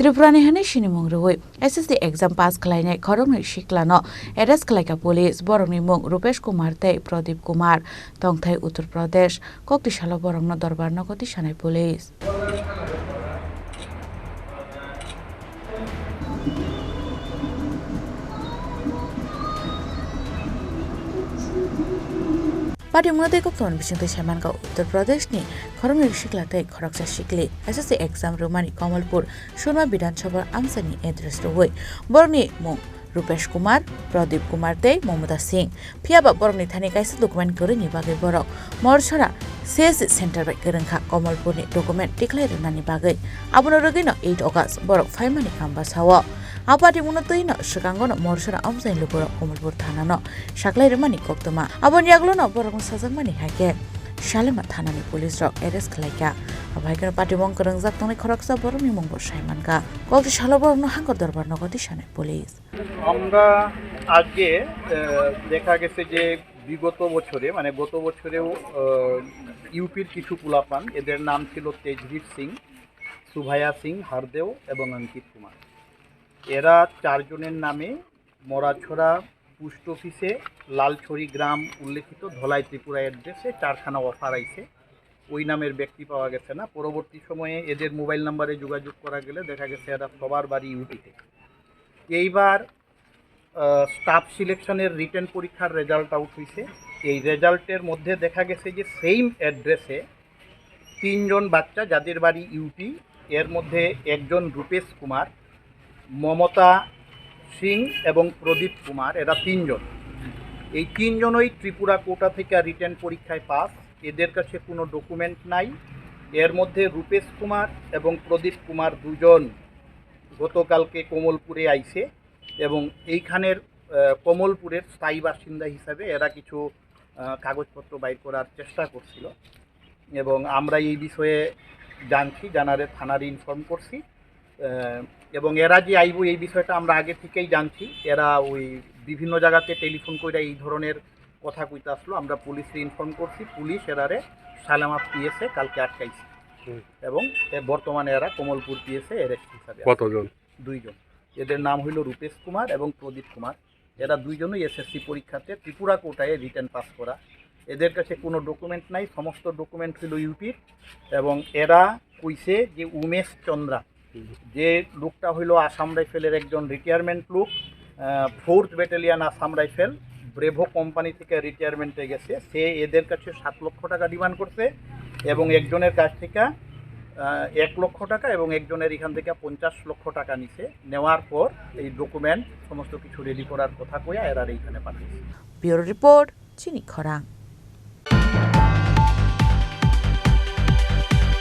त्रिपुरानि हनै सिनिमुं रुहै SSC exam पास खालायनाय खरंनि सिख्लानो arrest खालायका police बरंनि मुं रुपेश कुमार तै प्रदीप कुमार तंथाय उत्तर प्रदेश कक्तिसालो बरंनो दरबार नगति सानाय पुलिस पार्टी मुनादै कक्तमन बिसिंतै सेमानगा उत्तर प्रदेशनि खरंनि सिख्लातै खरकसा सिक्ली एसएससी एग्जाम रुमानि कमलपुर सुरमा विधानसभा आमसानि एड्रेस रुहै बरंनि मुं रुपेश कुमार प्रदीप कुमार तै ममता सिंह फियाबा बरंनि थानि काइसा डकुमेन्ट गरैनि बागै बरक मरसरा सीएससी सेन्टर बाय गोरोंखा कमलपुरनि डकुमेन्ट टिक्लाय रोनानि बागै आबुनो रगैनो 8 अगस्त बरक फाइमानि खाम्बा साव आपाटी मुनतैनो सिगांगनो मरसरा आमसानि लुबर कमलपुर थानानो साक्लाय रोमानि कक्तमा आबन यागलोनो बरक साजामानि हाके शालेमा थानानि पुलिस रक एरेस्ट खालायका अभायकन पार्टी बंग करंजाक तंगै खरकसा बरंनि मुंबो साइमानका कक्ति शालो बरंनो हांकर दरबार नगति साने पुलिस আমরা আজকে দেখা গেছে যে বিগত বছরে মানে গত বছরেও ইউপির কিছু পোলাপান এদের নাম ছিল তেজবীর সিং সুভায়া সিং হারদেও এবং অঙ্কিত কুমার এরা চারজনের নামে মরাছড়া পোস্ট অফিসে লালছড়ি গ্রাম উল্লেখিত ধলাই ত্রিপুরা অ্যাড্রেসে 4খানা অফার আইছে ওই নামের ব্যক্তি পাওয়া গেছে না পরবর্তী সময়ে এদের মোবাইল নাম্বারে যোগাযোগ করা গেলে দেখা গেছে এরা সবার বাড়ি ইউপিতে এইবার স্টাফ সিলেকশনের রিটেন পরীক্ষার রেজাল্ট আউট হয়েছে এই রেজাল্টের মধ্যে দেখা গেছে যে সেম অ্যাড্রেসে 3 জন বাচ্চা যাদের বাড়ি ইউপি এর মধ্যে একজন রূপেশ কুমার মমতা সিং এবং প্রদীপ কুমার এরা 3 জন এই 3 জনই ত্রিপুরা কোটা থেকে রিটেন পরীক্ষায় পাস এদের কাছে কোনো ডকুমেন্ট নাই এর মধ্যে রূপেশ কুমার এবং প্রদীপ কুমার দুজন গতকালকে কমলপুরে আইছে এবং এইখানের কমলপুরের স্থায়ী বাসিন্দা হিসাবে এরা কিছু কাগজপত্র বাইর করার চেষ্টা করছিল এবং আমরা এই বিষয়ে জানছি জানারে থানারে ইনফর্ম করছি এবং এরা যে আইব এই বিষয়টা আমরা আগে থেকেই জানছি এরা ওই বিভিন্ন জায়গাতে টেলিফোন করে এই ধরনের কথা কইতে আসলো আমরা পুলিশে ইনফর্ম করছি পুলিশ এরারে সালামাত পিএসে কালকে আটকাইছে এবং বর্তমানে এরা কমলপুর পিএসে অ্যারেস্ট হিসাবে কতজন 2 জন এদের নাম হইল রূপেশ কুমার এবং প্রদীপ কুমার এরা দুইজনই এসএসসি পরীক্ষাতে ত্রিপুরা কোটায় রিটেন পাস করা এদের কাছে কোনো ডকুমেন্ট নাই সমস্ত ডকুমেন্ট হইল ইউপির এবং এরা কইছে যে উমেশ চন্দ্রা যে লোকটা হইল আসাম রাইফেলের একজন রিটায়ারমেন্ট লোক 4th battalion Assam rifle bravo company থেকে রিটায়ারমেন্টে গেছে সে এদের কাছে 7 লক্ষ টাকা ডিমান্ড করছে এবং একজনের কাছ থেকে 1 লক্ষ টাকা এবং একজনের এখান থেকে 50 লক্ষ টাকা নিছে নেওয়ার পর এই ডকুমেন্ট সমস্ত কিছু রেডি করার কথা কইয়া এরা এইখানে পাঠিয়েছে ব্যুরো রিপোর্ট চিনি খরাং।